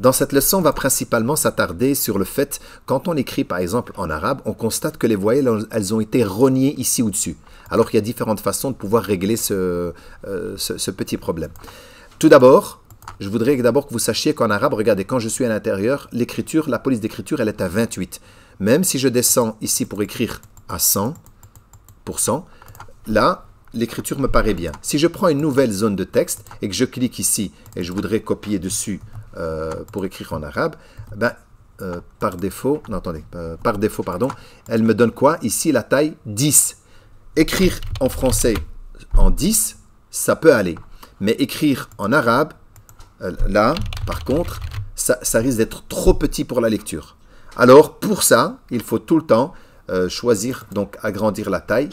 Dans cette leçon, on va principalement s'attarder sur le fait, quand on écrit par exemple en arabe, on constate que les voyelles, elles ont été rognées ici au-dessus. Alors qu'il y a différentes façons de pouvoir régler ce petit problème. Tout d'abord, je voudrais d'abord que vous sachiez qu'en arabe, regardez, quand je suis à l'intérieur, l'écriture, la police d'écriture, elle est à 28. Même si je descends ici pour écrire à 100%, là, l'écriture me paraît bien. Si je prends une nouvelle zone de texte et que je clique ici et je voudrais copier dessus pour écrire en arabe, par défaut, elle me donne quoi? Ici, la taille 10. Écrire en français en 10, ça peut aller. Mais écrire en arabe, là, par contre, ça risque d'être trop petit pour la lecture. Alors, pour ça, il faut tout le temps choisir, donc agrandir la taille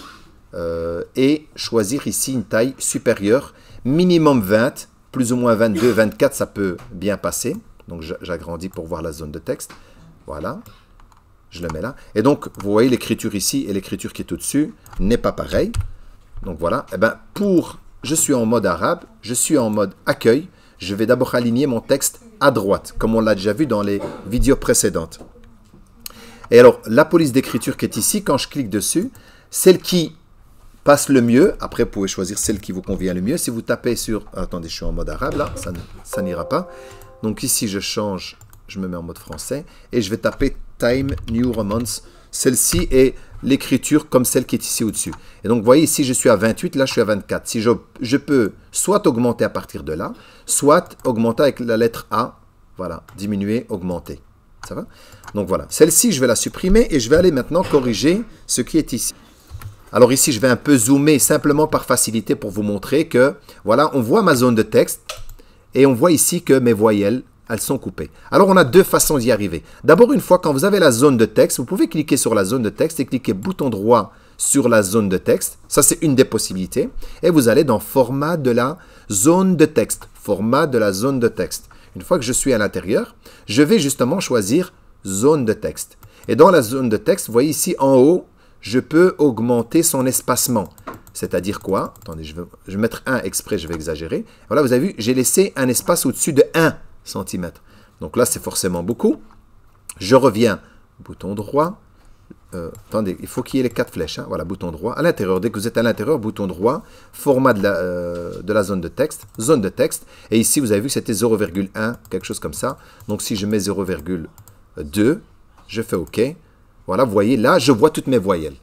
et choisir ici une taille supérieure, minimum 20, plus ou moins 22, 24, ça peut bien passer. Donc, j'agrandis pour voir la zone de texte. Voilà. Je le mets là. Et donc, vous voyez l'écriture ici et l'écriture qui est au-dessus n'est pas pareil. Donc, voilà. Et je suis en mode arabe, je suis en mode accueil. Je vais d'abord aligner mon texte à droite, comme on l'a déjà vu dans les vidéos précédentes. Et alors, la police d'écriture qui est ici, quand je clique dessus, celle qui passe le mieux, après vous pouvez choisir celle qui vous convient le mieux. Si vous tapez sur... Attendez, je suis en mode arabe là, ça n'ira pas. Donc ici, je change, je me mets en mode français et je vais taper Time New Romance. Celle-ci est l'écriture comme celle qui est ici au-dessus. Et donc, vous voyez, ici, je suis à 28, là, je suis à 24. Si je peux soit augmenter à partir de là, soit augmenter avec la lettre A. Voilà, diminuer, augmenter. Ça va? Donc, voilà. Celle-ci, je vais la supprimer et je vais aller maintenant corriger ce qui est ici. Alors ici, je vais un peu zoomer simplement par facilité pour vous montrer que, voilà, on voit ma zone de texte et on voit ici que mes voyelles, elles sont coupées. Alors, on a deux façons d'y arriver. D'abord, une fois, quand vous avez la zone de texte, vous pouvez cliquer sur la zone de texte et cliquer bouton droit sur la zone de texte. Ça, c'est une des possibilités. Et vous allez dans format de la zone de texte. Format de la zone de texte. Une fois que je suis à l'intérieur, je vais justement choisir zone de texte. Et dans la zone de texte, vous voyez ici en haut, je peux augmenter son espacement. C'est-à-dire quoi? Attendez, je vais mettre 1 exprès, je vais exagérer. Voilà, vous avez vu, j'ai laissé un espace au-dessus de 1 cm. Donc là, c'est forcément beaucoup. Je reviens, bouton droit. Attendez, il faut qu'il y ait les 4 flèches. Hein. Voilà, bouton droit. À l'intérieur, dès que vous êtes à l'intérieur, bouton droit, format de la zone de texte, zone de texte. Et ici, vous avez vu que c'était 0,1, quelque chose comme ça. Donc si je mets 0,2, je fais OK. Voilà, vous voyez, là, je vois toutes mes voyelles.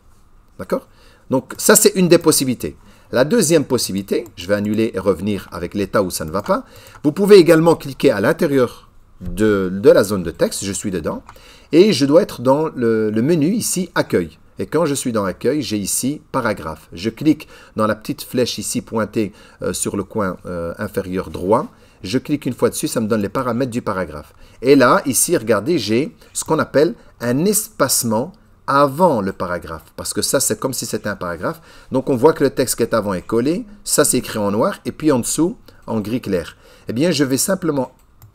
D'accord? Donc, ça, c'est une des possibilités. La deuxième possibilité, je vais annuler et revenir avec l'état où ça ne va pas. Vous pouvez également cliquer à l'intérieur de la zone de texte. Je suis dedans. Et je dois être dans le menu ici, accueil. Et quand je suis dans accueil, j'ai ici paragraphe. Je clique dans la petite flèche ici pointée sur le coin inférieur droit. Je clique une fois dessus, ça me donne les paramètres du paragraphe. Et là, ici, regardez, j'ai ce qu'on appelle un espacement avant le paragraphe. Parce que ça, c'est comme si c'était un paragraphe. Donc, on voit que le texte qui est avant est collé. Ça, c'est écrit en noir. Et puis, en dessous, en gris clair. Eh bien, je vais simplement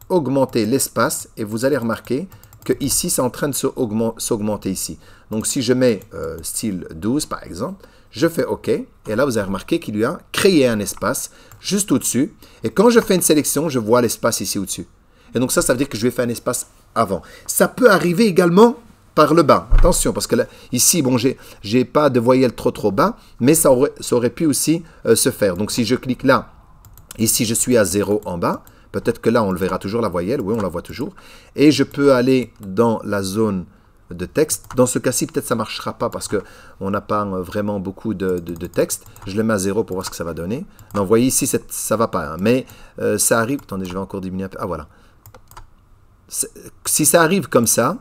augmenter l'espace. Et vous allez remarquer que ici, c'est en train de s'augmenter ici. Donc, si je mets style 12, par exemple, je fais OK. Et là, vous avez remarqué qu'il lui a créé un espace juste au-dessus. Et quand je fais une sélection, je vois l'espace ici au-dessus. Et donc ça veut dire que je vais faire un espace avant. Ça peut arriver également par le bas. Attention, parce que là, ici, bon, j'ai pas de voyelle trop bas, mais ça aurait pu aussi se faire. Donc si je clique là, ici, je suis à 0 en bas. Peut-être que là, on le verra toujours la voyelle. Oui, on la voit toujours. Et je peux aller dans la zone de texte. Dans ce cas-ci, peut-être ça ne marchera pas parce qu'on n'a pas vraiment beaucoup de texte. Je le mets à 0 pour voir ce que ça va donner. Non, vous voyez ici, ça ne va pas. Hein, mais ça arrive. Attendez, je vais encore diminuer un peu. Ah, voilà. Si ça arrive comme ça,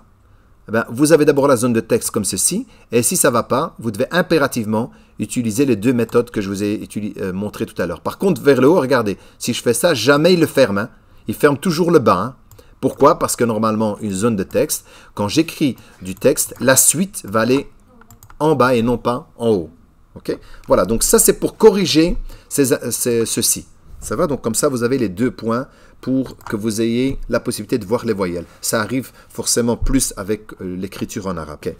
vous avez d'abord la zone de texte comme ceci. Et si ça ne va pas, vous devez impérativement utiliser les deux méthodes que je vous ai montrées tout à l'heure. Par contre, vers le haut, regardez. Si je fais ça, jamais il le ferme. Hein. Il ferme toujours le bas. Hein. Pourquoi? Parce que normalement, une zone de texte, quand j'écris du texte, la suite va aller en bas et non pas en haut. Okay? Voilà, donc ça, c'est pour corriger ceci. Ça va? Donc comme ça, vous avez les deux points pour que vous ayez la possibilité de voir les voyelles. Ça arrive forcément plus avec l'écriture en arabe. Okay?